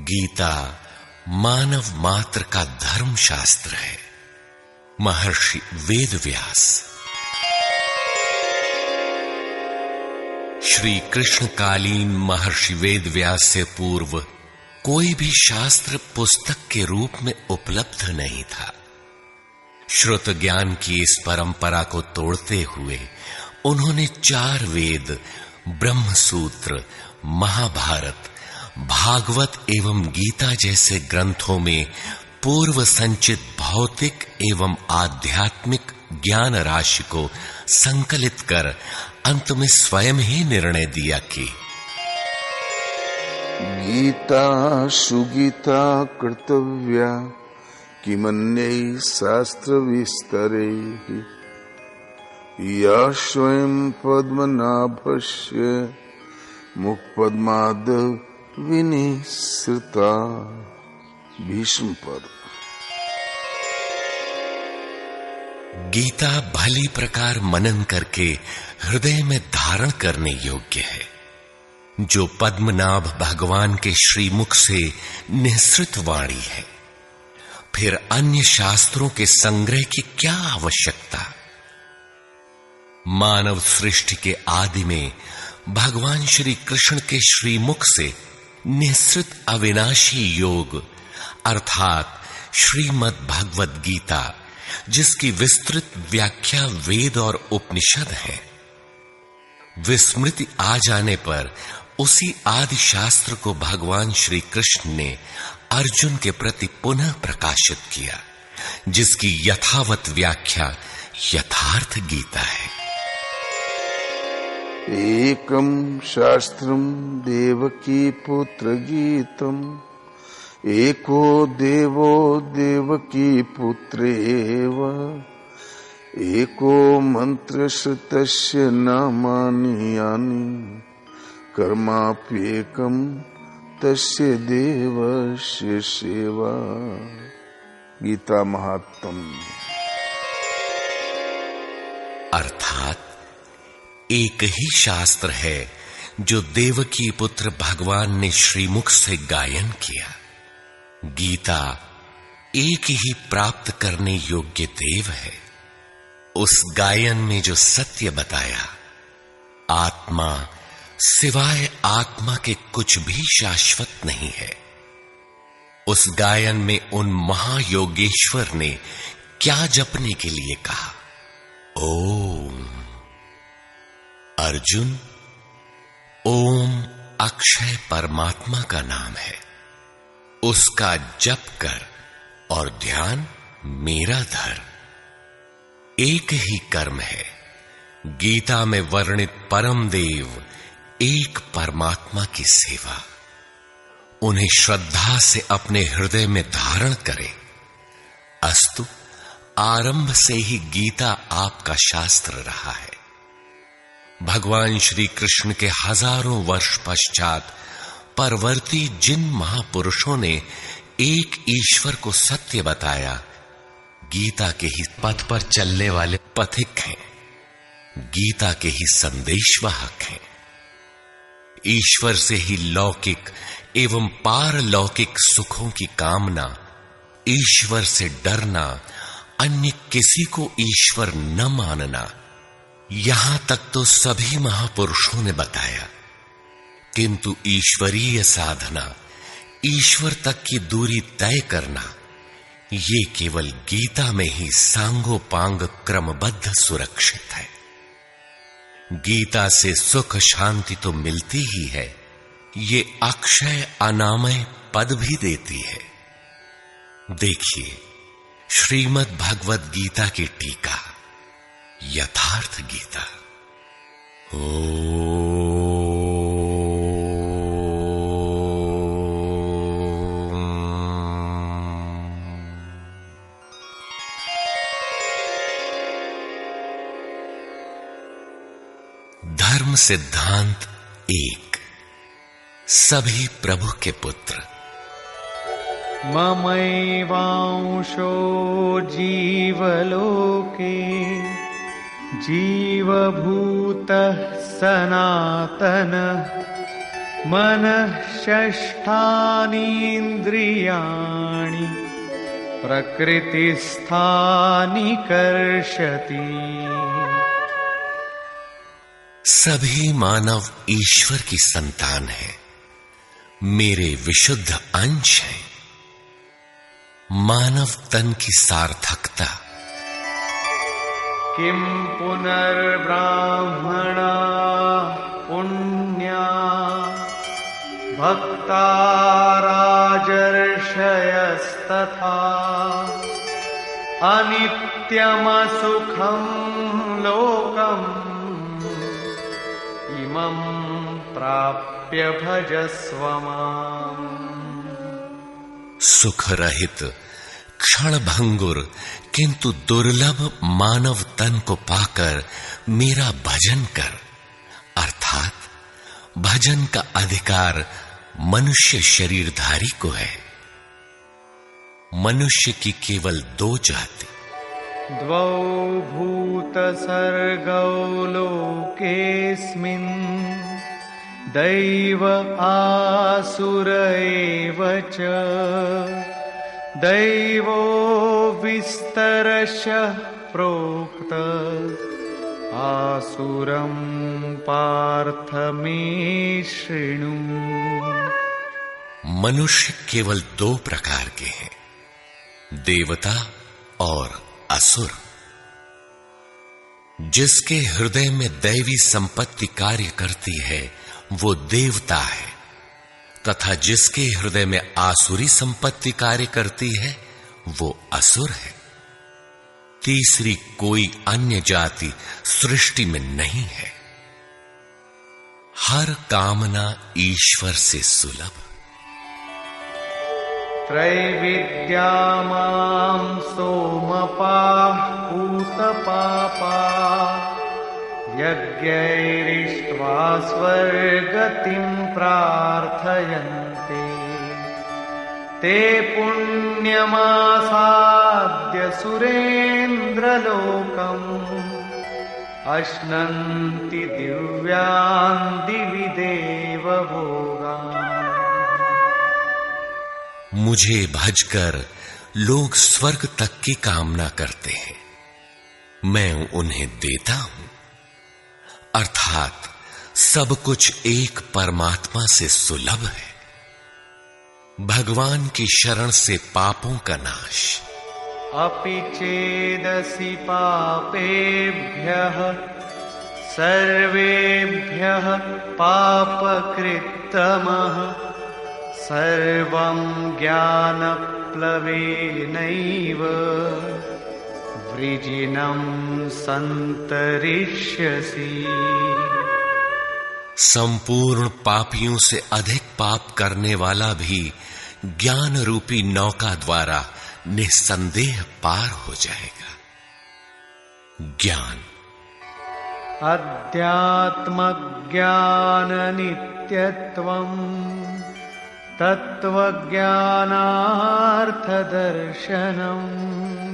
गीता मानव मात्र का धर्म शास्त्र है। महर्षि वेदव्यास। श्री कृष्णकालीन महर्षि वेदव्यास से पूर्व कोई भी शास्त्र पुस्तक के रूप में उपलब्ध नहीं था। श्रुत ज्ञान की इस परंपरा को तोड़ते हुए उन्होंने 4 वेद, ब्रह्मसूत्र, महाभारत, भागवत एवं गीता जैसे ग्रंथों में पूर्व संचित भौतिक एवं आध्यात्मिक ज्ञान राशि को संकलित कर अंत में स्वयं ही निर्णय दिया कि गीता सुगीता कर्तव्या किमन्यै शास्त्र विस्तरैः या स्वयं पद्मनाभस्य मुखपद्माद विनिसृता। भीष्म पद। गीता भली प्रकार मनन करके हृदय में धारण करने योग्य है, जो पद्मनाभ भगवान के श्रीमुख से निःसृत वाणी है। फिर अन्य शास्त्रों के संग्रह की क्या आवश्यकता। मानव सृष्टि के आदि में भगवान श्री कृष्ण के श्रीमुख से निःसृत अविनाशी योग अर्थात श्रीमद् भगवद गीता, जिसकी विस्तृत व्याख्या वेद और उपनिषद है, विस्मृति आ जाने पर उसी आदि शास्त्र को भगवान श्री कृष्ण ने अर्जुन के प्रति पुनः प्रकाशित किया, जिसकी यथावत व्याख्या यथार्थ गीता है। एकम शास्त्रम देवकी पुत्र गीतम एको देवो देवकी पुत्रेव एको मंत्र श्रुतस्य नामानि यानि कर्माप्येकम तस्य देवस्य सेवा। गीता महात्म्य। अर्थात एक ही शास्त्र है जो देवकी पुत्र भगवान ने श्रीमुख से गायन किया। गीता एक ही प्राप्त करने योग्य देव है। उस गायन में जो सत्य बताया, आत्मा सिवाय आत्मा के कुछ भी शाश्वत नहीं है। उस गायन में उन महायोगेश्वर ने क्या जपने के लिए कहा। ओम अर्जुन, ओम अक्षय परमात्मा का नाम है, उसका जप कर और ध्यान मेरा धर। एक ही कर्म है। गीता में वर्णित परम देव एक परमात्मा की सेवा। उन्हें श्रद्धा से अपने हृदय में धारण करें। अस्तु, आरंभ से ही गीता आपका शास्त्र रहा है। भगवान श्री कृष्ण के हजारों वर्ष पश्चात परवर्ती जिन महापुरुषों ने एक ईश्वर को सत्य बताया, गीता के ही पथ पर चलने वाले पथिक हैं, गीता के ही संदेशवाहक हैं। ईश्वर से ही लौकिक एवं पारलौकिक सुखों की कामना, ईश्वर से डरना, अन्य किसी को ईश्वर न मानना, यहां तक तो सभी महापुरुषों ने बताया। किंतु ईश्वरीय साधना, ईश्वर तक की दूरी तय करना, ये केवल गीता में ही सांगोपांग क्रमबद्ध सुरक्षित है। गीता से सुख शांति तो मिलती ही है, ये अक्षय अनामय पद भी देती है। देखिए श्रीमद् भगवद गीता की टीका, यथार्थ गीता। धर्म सिद्धांत 1। सभी प्रभु के पुत्र। ममैवांशो जीवलोके जीवभूतः सनातनः मनः षष्ठानीन्द्रियाणि प्रकृतिस्थानि कर्षति। सभी मानव ईश्वर की संतान है, मेरे विशुद्ध अंश हैं। मानव तन की सार्थकता। किं पुनर्ब्राह्मणा पुण्या भक्ता राजर्षयस्तथा अनित्यमसुखं लोकम् इमं प्राप्य भजस्व माम्। सुख रहित क्षण भंगुर किंतु दुर्लभ मानव तन को पाकर मेरा भजन कर। अर्थात भजन का अधिकार मनुष्य शरीरधारी को है। मनुष्य की केवल दो जाति। द्वौ भूतसर्गौ लोकेऽस्मिन् दैव आसुर एव च। दैवो विस्तरशः प्रोक्त आसुरं पार्थ मे शृणु। मनुष्य केवल दो प्रकार के हैं, देवता और असुर। जिसके हृदय में दैवी संपत्ति कार्य करती है वो देवता है, तथा जिसके हृदय में आसुरी संपत्ति कार्य करती है वो असुर है। तीसरी कोई अन्य जाति सृष्टि में नहीं है। हर कामना ईश्वर से सुलभ। त्रैविद्या मां सोमपाः पूतपापा यज्ञैरिष्ट्वा स्वर्गतिं प्रार्थयन्ते। ते पुण्यमासाद्य सुरेन्द्रलोकम् अश्नन्ति दिव्यान् दिवि देवभोगान्। मुझे भजकर लोग स्वर्ग तक की कामना करते हैं, मैं उन्हें देता हूं। अर्थात सब कुछ एक परमात्मा से सुलभ है। भगवान की शरण से पापों का नाश। अपि चेदसि पापेभ्यः सर्वेभ्यः पापकृत्तमः सर्वं ज्ञानप्लवेनैव वृजिनं सन्तरिष्यसि। संपूर्ण पापियों से अधिक पाप करने वाला भी ज्ञान रूपी नौका द्वारा निस्संदेह पार हो जाएगा। ज्ञान। अध्यात्मज्ञान नित्यत्वम् तत्त्वज्ञानार्थदर्शनम्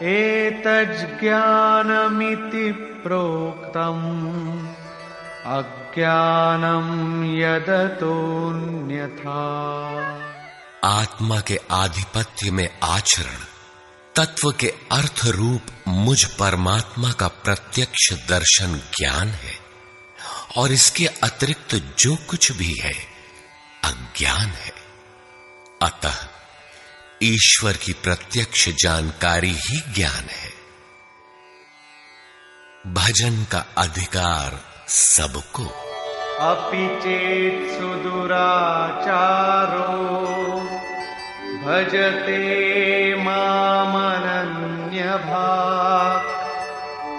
एतज्ज्ञानमिति प्रोक्तम् अज्ञानं यदतोऽन्यथा। आत्मा के आधिपत्य में आचरण तत्व के अर्थ रूप मुझ परमात्मा का प्रत्यक्ष दर्शन ज्ञान है, और इसके अतिरिक्त जो कुछ भी है अज्ञान है। अतः ईश्वर की प्रत्यक्ष जानकारी ही ज्ञान है। भजन का अधिकार सबको। अपि चेत् सुदुराचारो भजते मामनन्यभाक्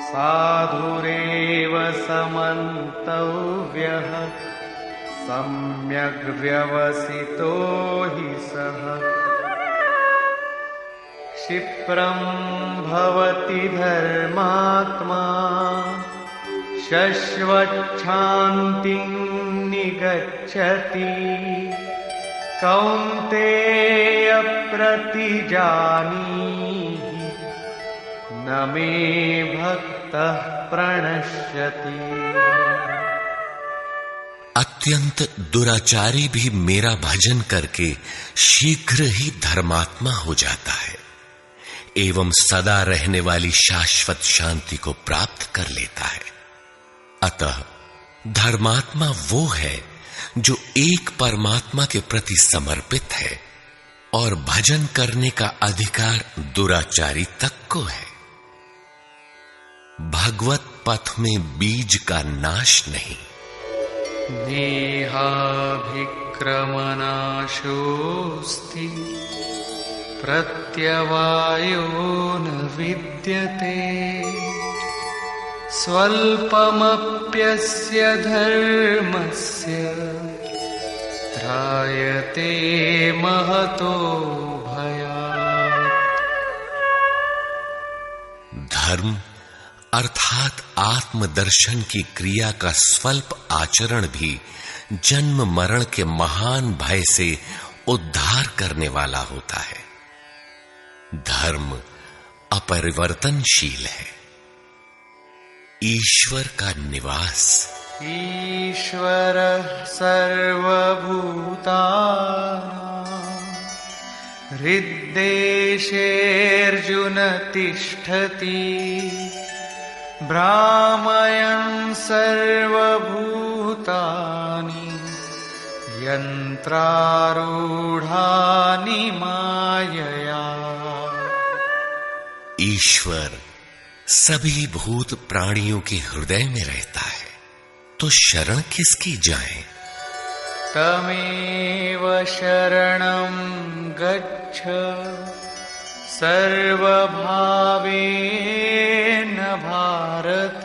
साधुरेव समन्तव्यः सम्यग् व्यवसितो हि सः। क्षिप्रं भवति धर्मात्मा शश्वच्छान्तिं निगच्छति। कौन्तेय प्रतिजानीहि न मे भक्तः प्रणश्यति। अत्यंत दुराचारी भी मेरा भजन करके शीघ्र ही धर्मात्मा हो जाता है एवं सदा रहने वाली शाश्वत शांति को प्राप्त कर लेता है। अतः धर्मात्मा वो है जो एक परमात्मा के प्रति समर्पित है और भजन करने का अधिकार दुराचारी तक को है। भगवत पथ में बीज का नाश नहीं। नेहाभिक्रमनाशोऽस्ति प्रत्यवायो न विद्यते स्वल्पमप्यस्य धर्मस्य त्रायते महतो भयात्। धर्म अर्थात आत्मदर्शन की क्रिया का स्वल्प आचरण भी जन्म मरण के महान भय से उद्धार करने वाला होता है। धर्म अपरिवर्तनशील है। ईश्वर का निवास। ईश्वर सर्वभूतानां हृद्देशेऽर्जुन तिष्ठति भ्रामयन् सर्वभूतानि यन्त्रारूढानि मायया। ईश्वर सभी भूत प्राणियों के हृदय में रहता है, तो शरण किसकी जाए? तमेव शरणं गच्छ सर्वभावेन भारत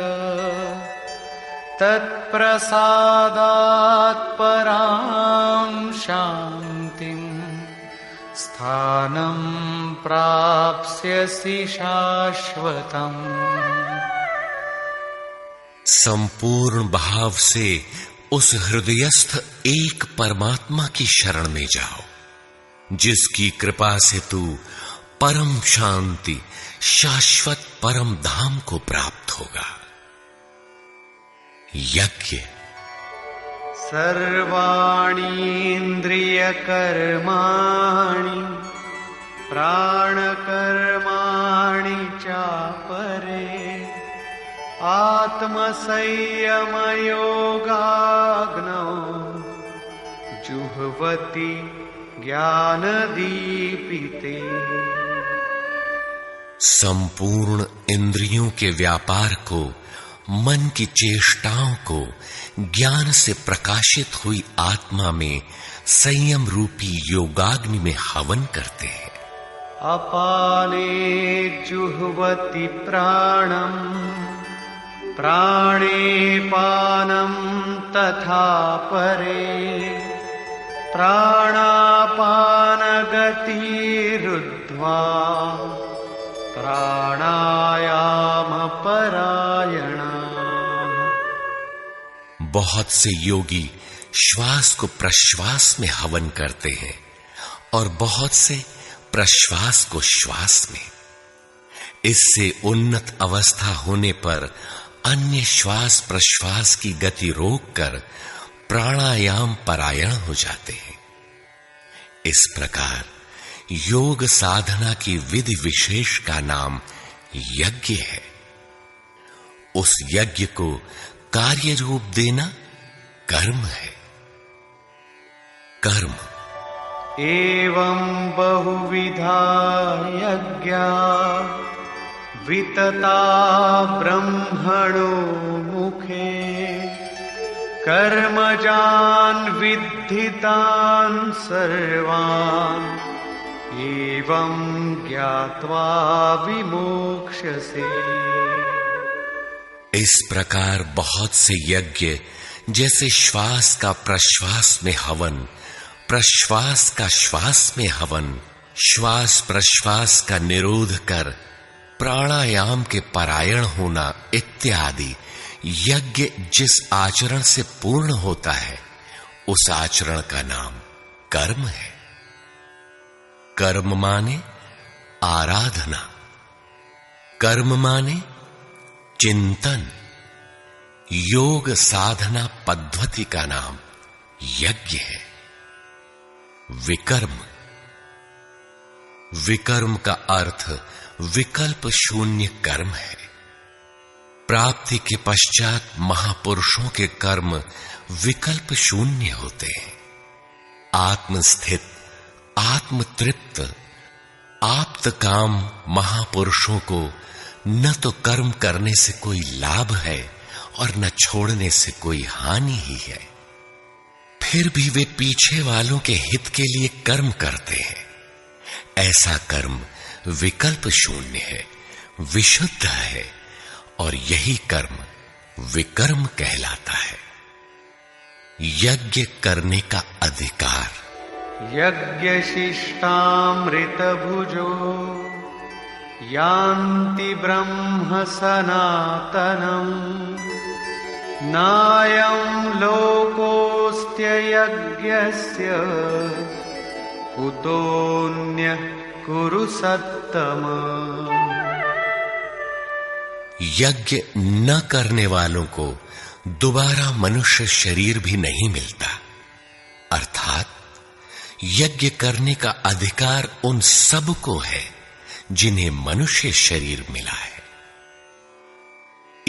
तत्प्रसादात् परां शान्तिं स्थानं प्राप्स्यसि शाश्वतम्। संपूर्ण भाव से उस हृदयस्थ एक परमात्मा की शरण में जाओ, जिसकी कृपा से तू परम शांति शाश्वत परम धाम को प्राप्त होगा। यज्ञ। सर्वाणि इन्द्रियकर्माणि प्राणकर्माणि चापरे आत्मसंयमयोगाग्नौ जुह्वति ज्ञानदीपिते। संपूर्ण इंद्रियों के व्यापार को, मन की चेष्टाओं को ज्ञान से प्रकाशित हुई आत्मा में संयम रूपी योगाग्नि में हवन करते हैं। अपाने जुह्वति प्राणं प्राणे पानं तथा परे प्राणापानगतिरुद्ध्वा प्राणायाम परायणा। बहुत से योगी श्वास को प्रश्वास में हवन करते हैं और बहुत से प्रश्वास को श्वास में। इससे उन्नत अवस्था होने पर अन्य श्वास प्रश्वास की गति रोककर प्राणायाम परायण हो जाते हैं। इस प्रकार योग साधना की विधि विशेष का नाम यज्ञ है। उस यज्ञ को कार्य रूप देना कर्म है। कर्म। एवं बहुविधा यज्ञा वितता ब्रह्मणो मुखे कर्मजान् विद्धितान् सर्वान् एवं ज्ञात्वा विमोक्ष्यसे। इस प्रकार बहुत से यज्ञ जैसे श्वास का प्रश्वास में हवन, प्रश्वास का श्वास में हवन, श्वास प्रश्वास का निरोध कर प्राणायाम के परायण होना इत्यादि यज्ञ जिस आचरण से पूर्ण होता है, उस आचरण का नाम कर्म है। कर्म माने आराधना, कर्म माने चिंतन, योग साधना पद्धति का नाम यज्ञ है। विकर्म, विकर्म का अर्थ विकल्प शून्य कर्म है। प्राप्ति के पश्चात महापुरुषों के कर्म विकल्प शून्य होते हैं। आत्मस्थित, आत्मतृप्त, आप्त काम महापुरुषों को न तो कर्म करने से कोई लाभ है और न छोड़ने से कोई हानि ही है। फिर भी वे पीछे वालों के हित के लिए कर्म करते हैं। ऐसा कर्म विकल्प शून्य है, विशुद्ध है, और यही कर्म विकर्म कहलाता है। यज्ञ करने का अधिकार। यज्ञ शिष्टामृत भुजो यान्ति ब्रह्म सनातनम् नायं लोकोऽस्त्य यज्ञस्य कुतोऽन्यः कुरु सत्तम। यज्ञ न करने वालों को दोबारा मनुष्य शरीर भी नहीं मिलता। अर्थात यज्ञ करने का अधिकार उन सब को है जिन्हें मनुष्य शरीर मिला है।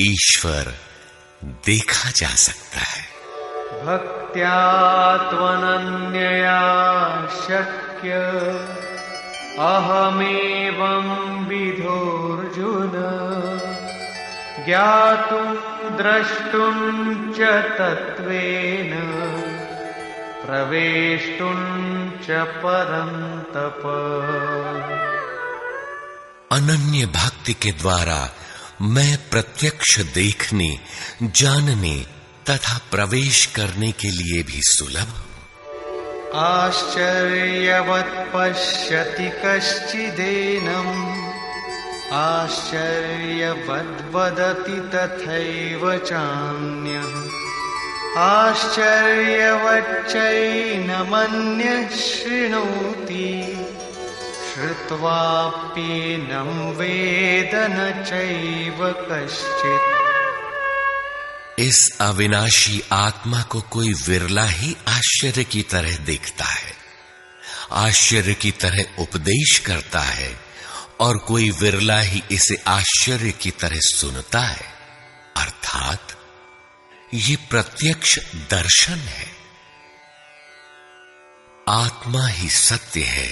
ईश्वर देखा जा सकता है। भक्त्या त्वनन्यया शक्य अहमेवं विधोऽर्जुन ज्ञातुं द्रष्टुं च तत्त्वेन प्रवेष्टुं च परन्तप। अनन्य भक्ति के द्वारा मैं प्रत्यक्ष देखने, जानने तथा प्रवेश करने के लिए भी सुलभ हूं। आश्चर्यवत् पश्यति कश्चिदेनम् आश्चर्यवद् वदति तथैव चान्यः आश्चर्यवच्चैनमन्यः शृणोति श्रुत्वाप्येनं वेद न चैव कश्चित्। इस अविनाशी आत्मा को कोई विरला ही आश्चर्य की तरह देखता है, आश्चर्य की तरह उपदेश करता है, और कोई विरला ही इसे आश्चर्य की तरह सुनता है। अर्थात ये प्रत्यक्ष दर्शन है। आत्मा ही सत्य है,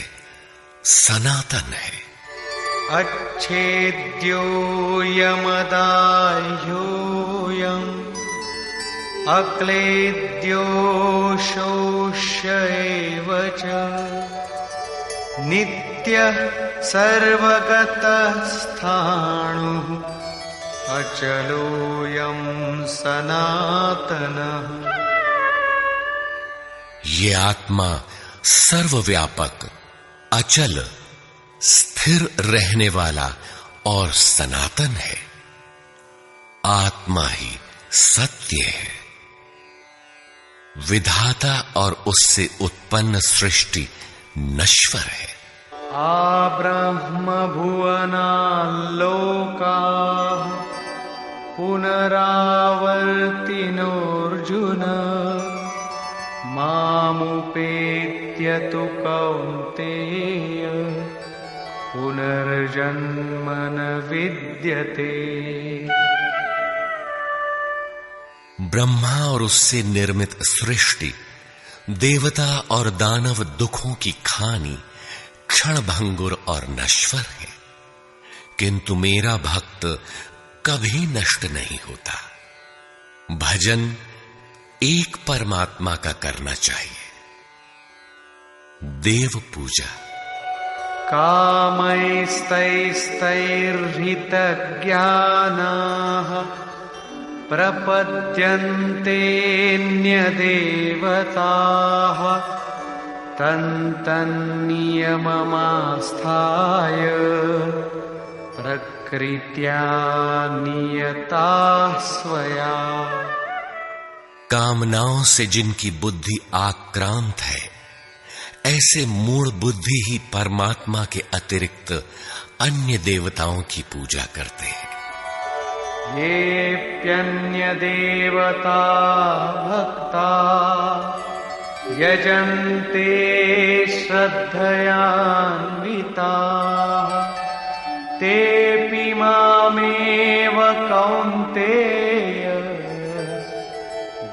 सनातन है। अच्छेद्योऽयमदाह्योऽयम् अक्लेद्यो शोष्य एव च नित्यः सर्वगतः स्थाणुः अचलोऽयं सनातनः। ये आत्मा सर्वव्यापक, अचल, स्थिर रहने वाला और सनातन है। आत्मा ही सत्य है। विधाता और उससे उत्पन्न सृष्टि नश्वर है। आब्रह्म भुवनाल्लोकाः पुनरावर्तिनोऽर्जुन मामुपेत्य तु कौन्तेय पुनर्जन्म न विद्यते। ब्रह्मा और उससे निर्मित सृष्टि, देवता और दानव दुखों की खानी, क्षणभंगुर और नश्वर है, किंतु मेरा भक्त कभी नष्ट नहीं होता। भजन एक परमात्मा का करना चाहिए। देव पूजा। कामैस्तैस्तैर्हितज्ञानाः प्रपद्यन्तेऽन्यदेवताः तन्तन्नियममास्थाय प्रकृत्या नियताः स्वया। कामनाओं से जिनकी बुद्धि आक्रांत है, ऐसे मूढ़ बुद्धि ही परमात्मा के अतिरिक्त अन्य देवताओं की पूजा करते हैं। येऽप्यन्यदेवता भक्ता यजन्ते श्रद्धयान्विताः तेऽपि मामेव कौन्तेय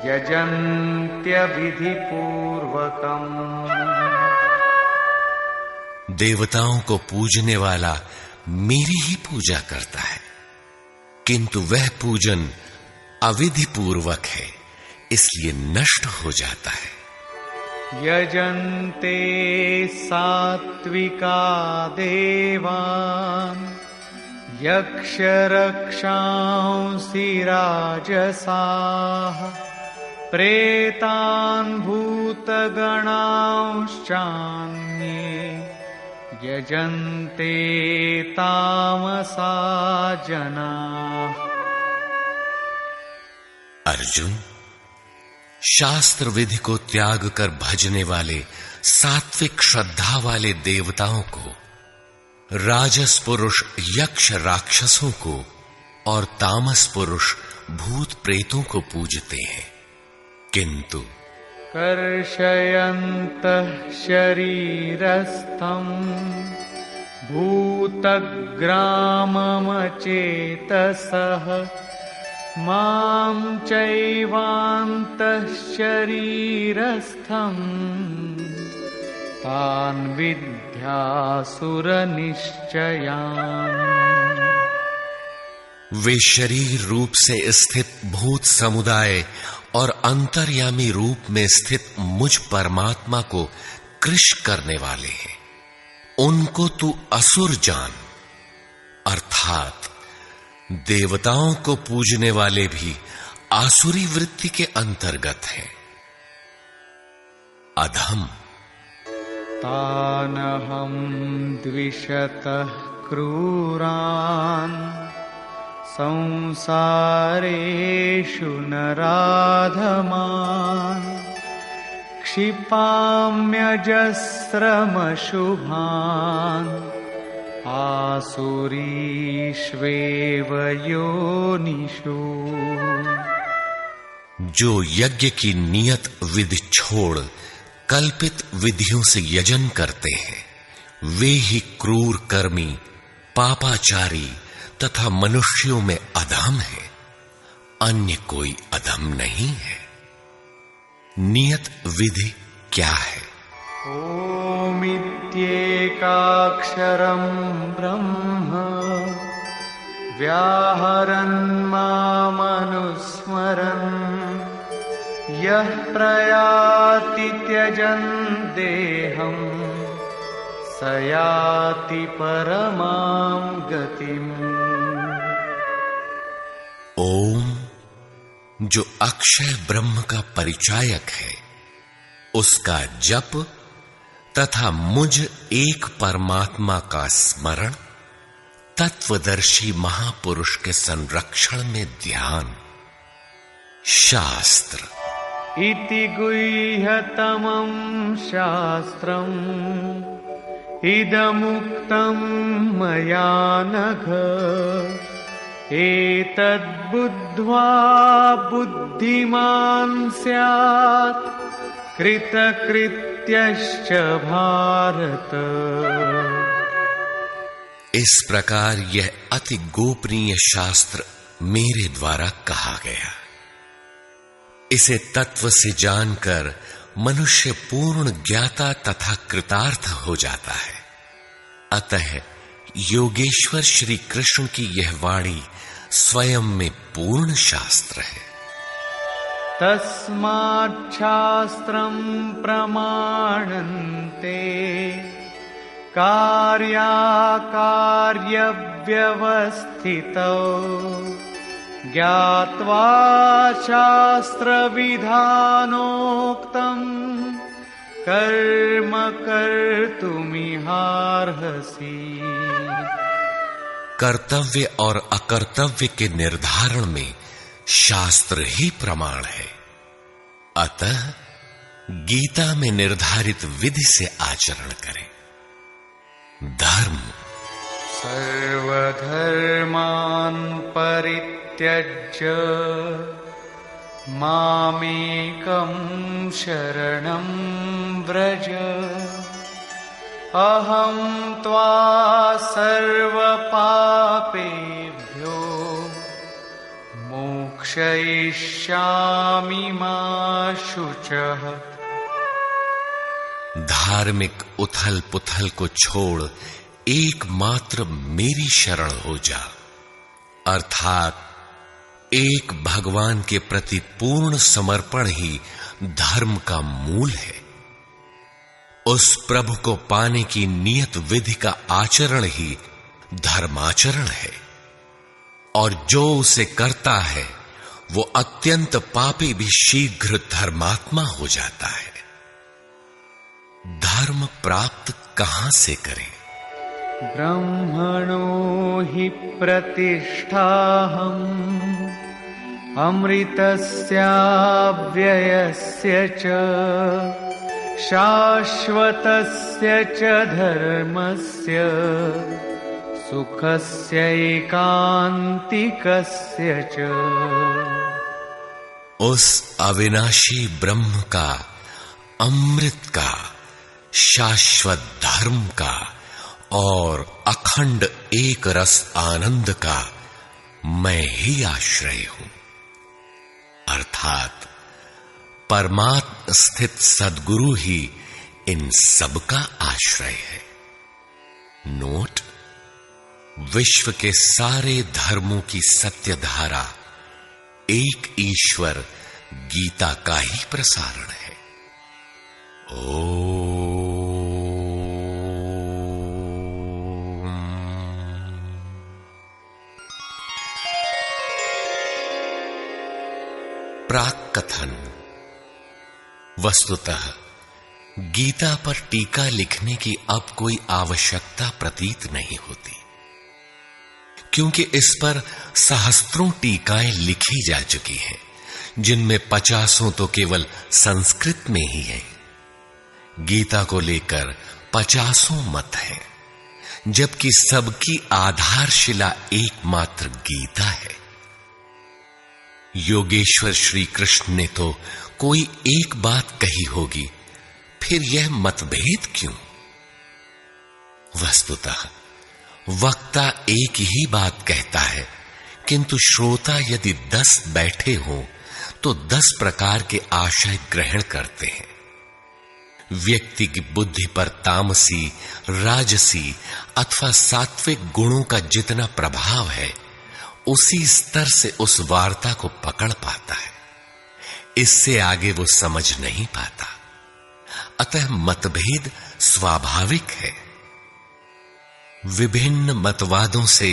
यजन्त्यविधिपूर्वकम्। देवताओं को पूजने वाला मेरी ही पूजा करता है, किंतु वह पूजन अविधि पूर्वक है, इसलिए नष्ट हो जाता है। यजन्ते सात्विका देवान् यक्षरक्षांसि राजसाः प्रेतान् भूतगणांश्चान्ये यजन्ते तामसा जनाः। अर्जुन, शास्त्र विधि को त्याग कर भजने वाले सात्विक श्रद्धा वाले देवताओं को, राजस पुरुष यक्ष राक्षसों को और तामस पुरुष भूत प्रेतों को पूजते हैं, किंतु कर्षयन्तः शरीरस्थं भूतग्राममचेतसः मां चैवान्तः शरीरस्थं तान् विद्यासुरनिश्चयान्। वे शरीर रूप से स्थित भूत समुदाय और अंतर्यामी रूप में स्थित मुझ परमात्मा को कृश करने वाले हैं। उनको तू असुर जान, अर्थात देवताओं को पूजने वाले भी आसुरी वृत्ति के अंतर्गत हैं। अधम तानहं द्विषतः क्रूरान् संसारेषु नराधमान् क्षिपाम्यजस्रमशुभान् आसुरीष्वेव योनिषु। जो यज्ञ की नियत विधि छोड़ कल्पित विधियों से यजन करते हैं, वे ही क्रूर कर्मी, पापाचारी तथा मनुष्यों में अधम है, अन्य कोई अधम नहीं है। नियत विधि क्या है? ओमित्येकाक्षरं ब्रह्म व्याहरन् मामनुस्मरन् यः प्रयाति त्यजन् देहं स याति परमां गतिम्। ओम, जो अक्षय ब्रह्म का परिचायक है, उसका जप तथा मुझ एक परमात्मा का स्मरण, तत्वदर्शी महापुरुष के संरक्षण में ध्यान। शास्त्र इति गुह्यतमं शास्त्रम् इदमुक्तं मया नघ एतद्बुद्ध्वा बुद्धिमान् स्यात् कृतकृत्यश्च भारत। इस प्रकार यह अति गोपनीय शास्त्र मेरे द्वारा कहा गया। इसे तत्व से जानकर मनुष्य पूर्ण ज्ञाता तथा कृतार्थ हो जाता है। अतः योगेश्वर श्री कृष्ण की यह वाणी स्वयं में पूर्ण शास्त्र है। तस्मात् शास्त्रं प्रमाणन्ते कार्याकार्यव्यवस्थितौ ज्ञात्वा शास्त्रविधानोक्तं कर्म कर्तुमिहार्हसि। कर्तव्य और अकर्तव्य के निर्धारण में शास्त्र ही प्रमाण है। अतः गीता में निर्धारित विधि से आचरण करें। धर्म सर्वधर्मान् परित्यज्य मामेकं शरणं व्रज अहं त्वा सर्वपापेभ्यो मोक्षयिष्यामि मा शुचः। धार्मिक उथल पुथल को छोड़ एकमात्र मेरी शरण हो जा, अर्थात एक भगवान के प्रति पूर्ण समर्पण ही धर्म का मूल है। उस प्रभु को पाने की नियत विधि का आचरण ही धर्माचरण है, और जो उसे करता है वो अत्यंत पापी भी शीघ्र धर्मात्मा हो जाता है। धर्म प्राप्त कहां से करें? ब्रह्मणो हि प्रतिष्ठाहम् अमृतस्याव्ययस्य च शाश्वतस्य च धर्मस्य सुखस्यैकान्तिकस्य च। उस अविनाशी ब्रह्म का, अमृत का, शाश्वत धर्म का और अखंड एक रस आनंद का मैं ही आश्रय हूं, अर्थात परमात्म स्थित सद्गुरु ही इन सब का आश्रय है। नोट: विश्व के सारे धर्मों की सत्य धारा एक ईश्वर गीता का ही प्रसारण है। प्राक कथन। वस्तुतः गीता पर टीका लिखने की अब कोई आवश्यकता प्रतीत नहीं होती, क्योंकि इस पर सहस्त्रों टीकाएं लिखी जा चुकी हैं, जिनमें 50 तो केवल संस्कृत में ही है। गीता को लेकर 50 मत हैं, जबकि सबकी आधारशिला एकमात्र गीता है। योगेश्वर श्री कृष्ण ने तो कोई एक बात कही होगी, फिर यह मतभेद क्यों? वस्तुतः वक्ता एक ही बात कहता है, किंतु श्रोता यदि 10 बैठे हों तो 10 प्रकार के आशय ग्रहण करते हैं। व्यक्ति की बुद्धि पर तामसी, राजसी अथवा सात्विक गुणों का जितना प्रभाव है, उसी स्तर से उस वार्ता को पकड़ पाता है, इससे आगे वो समझ नहीं पाता। अतः मतभेद स्वाभाविक है। विभिन्न मतवादों से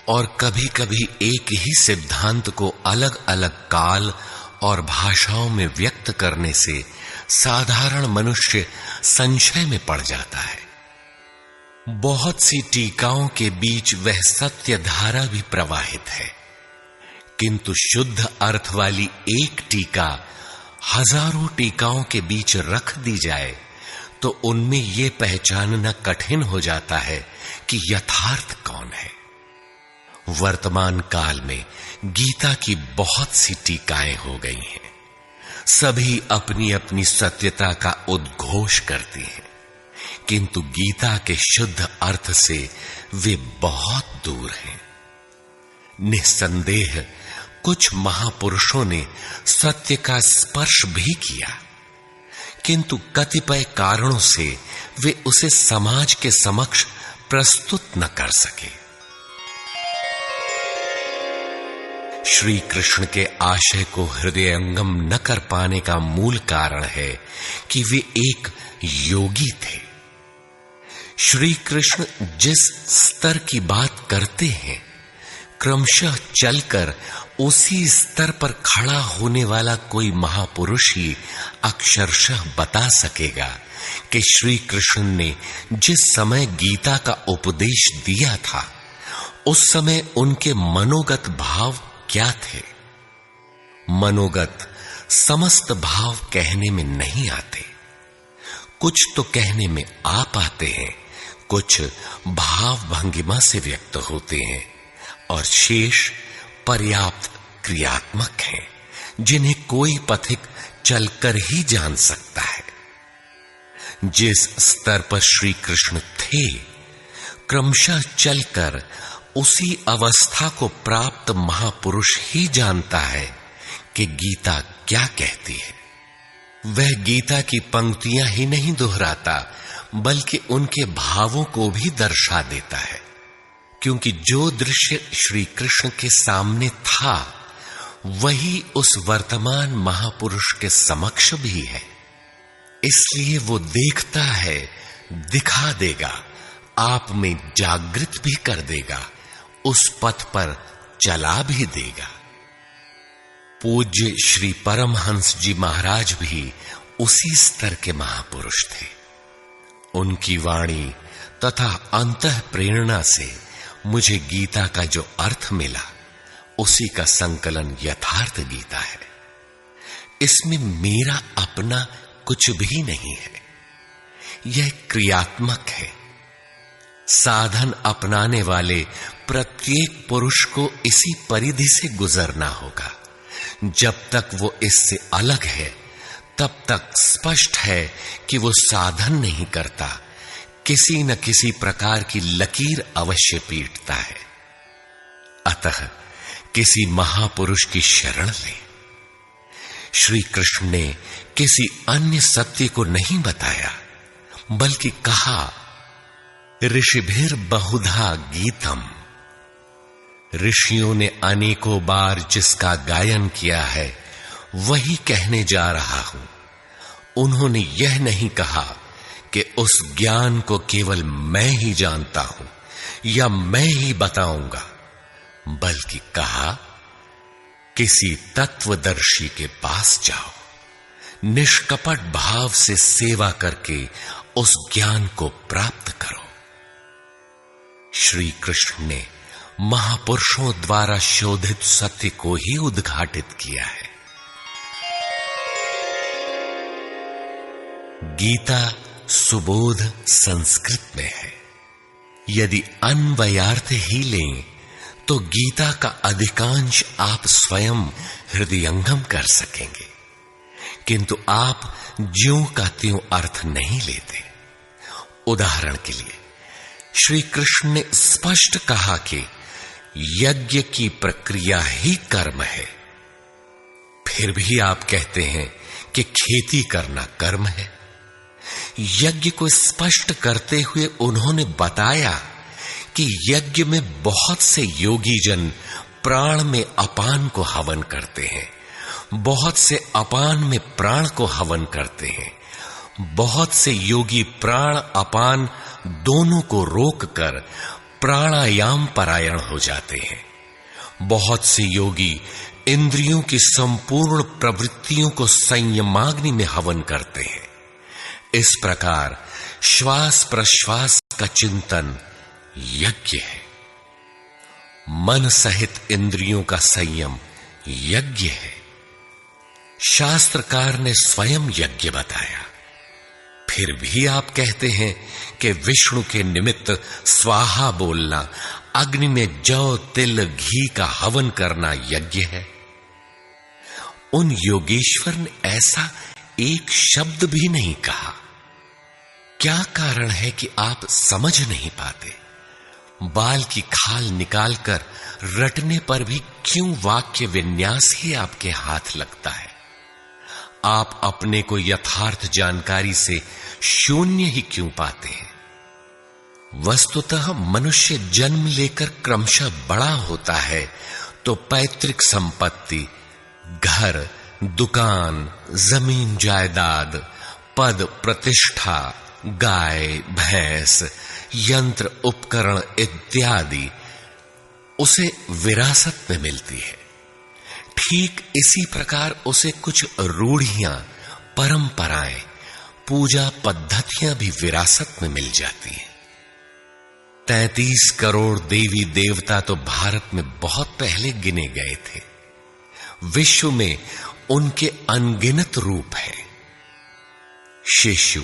और कभी कभी एक ही सिद्धांत को अलग अलग काल और भाषाओं में व्यक्त करने से साधारण मनुष्य संशय में पड़ जाता है। बहुत सी टीकाओं के बीच वह सत्य धारा भी प्रवाहित है, किंतु शुद्ध अर्थ वाली एक टीका हजारों टीकाओं के बीच रख दी जाए तो उनमें यह पहचानना कठिन हो जाता है कि यथार्थ कौन है। वर्तमान काल में गीता की बहुत सी टीकाएं हो गई हैं, सभी अपनी अपनी सत्यता का उद्घोष करती हैं, किंतु गीता के शुद्ध अर्थ से वे बहुत दूर हैं। निस्संदेह कुछ महापुरुषों ने सत्य का स्पर्श भी किया, किंतु कतिपय कारणों से वे उसे समाज के समक्ष प्रस्तुत न कर सके। श्री कृष्ण के आशय को हृदयंगम न कर पाने का मूल कारण है कि वे एक योगी थे। श्री कृष्ण जिस स्तर की बात करते हैं, क्रमशः चलकर उसी स्तर पर खड़ा होने वाला कोई महापुरुष ही अक्षरशः बता सकेगा कि श्री कृष्ण ने जिस समय गीता का उपदेश दिया था, उस समय उनके मनोगत भाव क्या थे। मनोगत समस्त भाव कहने में नहीं आते, कुछ तो कहने में आ पाते हैं, कुछ भाव भंगिमा से व्यक्त होते हैं और शेष पर्याप्त क्रियात्मक हैं, जिन्हें कोई पथिक चलकर ही जान सकता है। जिस स्तर पर श्री कृष्ण थे, क्रमशः चलकर उसी अवस्था को प्राप्त महापुरुष ही जानता है कि गीता क्या कहती है। वह गीता की पंक्तियां ही नहीं दोहराता, बल्कि उनके भावों को भी दर्शा देता है, क्योंकि जो दृश्य श्री कृष्ण के सामने था वही उस वर्तमान महापुरुष के समक्ष भी है। इसलिए वो देखता है, दिखा देगा, आप में जागृत भी कर देगा, उस पथ पर चला भी देगा। पूज्य श्री परमहंस जी महाराज भी उसी स्तर के महापुरुष थे। उनकी वाणी तथा अंतः प्रेरणा से मुझे गीता का जो अर्थ मिला, उसी का संकलन यथार्थ गीता है। इसमें मेरा अपना कुछ भी नहीं है, यह क्रियात्मक है। साधन अपनाने वाले प्रत्येक पुरुष को इसी परिधि से गुजरना होगा। जब तक वो इससे अलग है, तब तक स्पष्ट है कि वो साधन नहीं करता, किसी न किसी प्रकार की लकीर अवश्य पीटता है। अतः किसी महापुरुष की शरण ले। श्री कृष्ण ने किसी अन्य सत्य को नहीं बताया, बल्कि कहा, ऋषिभिर बहुधा गीतम। ऋषियों ने अनेकों बार जिसका गायन किया है, वही कहने जा रहा हूं। उन्होंने यह नहीं कहा कि उस ज्ञान को केवल मैं ही जानता हूं या मैं ही बताऊंगा, बल्कि कहा, किसी तत्वदर्शी के पास जाओ, निष्कपट भाव से सेवा करके उस ज्ञान को प्राप्त करो। श्री कृष्ण ने महापुरुषों द्वारा शोधित सत्य को ही उद्घाटित किया है। गीता सुबोध संस्कृत में है। यदि अन्वयार्थ ही लें तो गीता का अधिकांश आप स्वयं हृदयंगम कर सकेंगे, किंतु आप ज्यों का त्यों अर्थ नहीं लेते। उदाहरण के लिए श्री कृष्ण ने स्पष्ट कहा कि यज्ञ की प्रक्रिया ही कर्म है, फिर भी आप कहते हैं कि खेती करना कर्म है। यज्ञ को स्पष्ट करते हुए उन्होंने बताया कि यज्ञ में बहुत से योगी जन प्राण में अपान को हवन करते हैं, बहुत से अपान में प्राण को हवन करते हैं, बहुत से योगी प्राण अपान दोनों को रोककर प्राणायाम परायण हो जाते हैं, बहुत से योगी इंद्रियों की संपूर्ण प्रवृत्तियों को संयमाग्नि में हवन करते हैं। इस प्रकार श्वास प्रश्वास का चिंतन यज्ञ है। मन सहित इंद्रियों का संयम यज्ञ है। शास्त्रकार ने स्वयं यज्ञ बताया, फिर भी आप कहते हैं कि विष्णु के निमित्त स्वाहा बोलना, अग्नि में जौ तिल घी का हवन करना यज्ञ है। उन योगेश्वर ने ऐसा एक शब्द भी नहीं कहा। क्या कारण है कि आप समझ नहीं पाते? बाल की खाल निकालकर रटने पर भी क्यों वाक्य विन्यास ही आपके हाथ लगता है? आप अपने को यथार्थ जानकारी से शून्य ही क्यों पाते हैं? वस्तुतः मनुष्य जन्म लेकर क्रमशः बड़ा होता है तो पैतृक संपत्ति, घर, दुकान, जमीन जायदाद, पद प्रतिष्ठा, गाय भैंस, यंत्र उपकरण इत्यादि उसे विरासत में मिलती है। ठीक इसी प्रकार उसे कुछ रूढ़ियां, परंपराएं, पूजा पद्धतियां भी विरासत में मिल जाती हैं। 33 करोड़ देवी देवता तो भारत में बहुत पहले गिने गए थे। विश्व में उनके अनगिनत रूप है। शिशु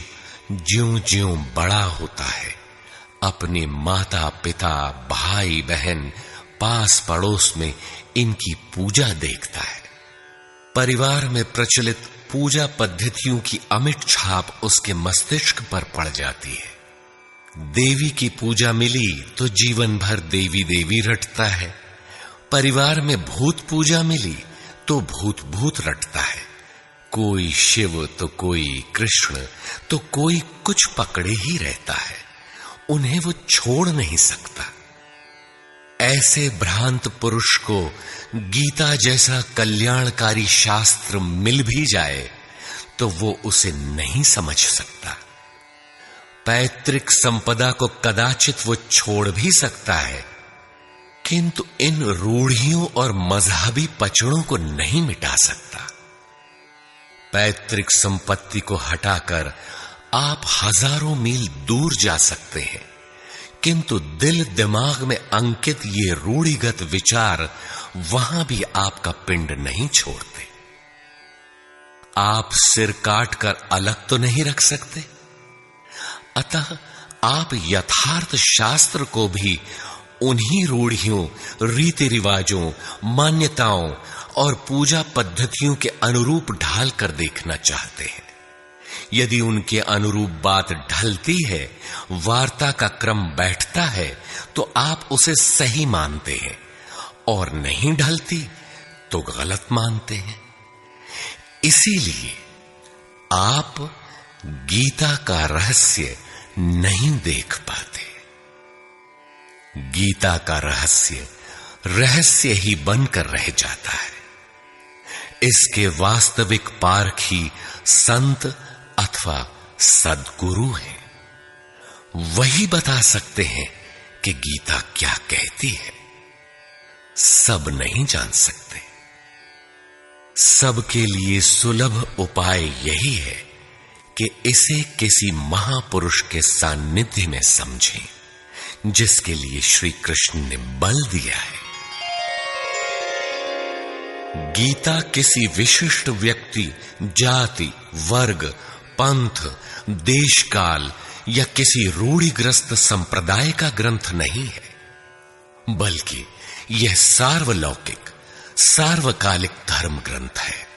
ज्यों ज्यों बड़ा होता है, अपने माता पिता भाई बहन पास पड़ोस में इनकी पूजा देखता है। परिवार में प्रचलित पूजा पद्धतियों की अमिट छाप उसके मस्तिष्क पर पड़ जाती है। देवी की पूजा मिली तो जीवन भर देवी देवी रटता है। परिवार में भूत पूजा मिली तो भूत भूत रटता है। कोई शिव तो कोई कृष्ण तो कोई कुछ पकड़े ही रहता है। उन्हें वो छोड़ नहीं सकता। ऐसे भ्रांत पुरुष को गीता जैसा कल्याणकारी शास्त्र मिल भी जाए तो वो उसे नहीं समझ सकता। पैतृक संपदा को कदाचित वो छोड़ भी सकता है, किंतु इन रूढ़ियों और मजहबी पचड़ों को नहीं मिटा सकता। पैतृक संपत्ति को हटाकर आप हजारों मील दूर जा सकते हैं, किंतु दिल दिमाग में अंकित ये रूढ़िगत विचार वहां भी आपका पिंड नहीं छोड़ते। आप सिर काट कर अलग तो नहीं रख सकते, अतः आप यथार्थ शास्त्र को भी उन्हीं रूढ़ियों, रीति रिवाजों, मान्यताओं और पूजा पद्धतियों के अनुरूप ढाल कर देखना चाहते हैं। यदि उनके अनुरूप बात ढलती है, वार्ता का क्रम बैठता है, तो आप उसे सही मानते हैं, और नहीं ढलती तो गलत मानते हैं। इसीलिए आप गीता का रहस्य नहीं देख पाते। गीता का रहस्य रहस्य ही बनकर रह जाता है। इसके वास्तविक पारखी संत अथवा सद्गुरु हैं। वही बता सकते हैं कि गीता क्या कहती है। सब नहीं जान सकते। सबके लिए सुलभ उपाय यही है कि इसे किसी महापुरुष के सानिध्य में समझें, जिसके लिए श्री कृष्ण ने बल दिया है। गीता किसी विशिष्ट व्यक्ति, जाति, वर्ग, पंथ, देश काल या किसी रूढ़िग्रस्त संप्रदाय का ग्रंथ नहीं है, बल्कि यह सार्वलौकिक, सार्वकालिक धर्म ग्रंथ है।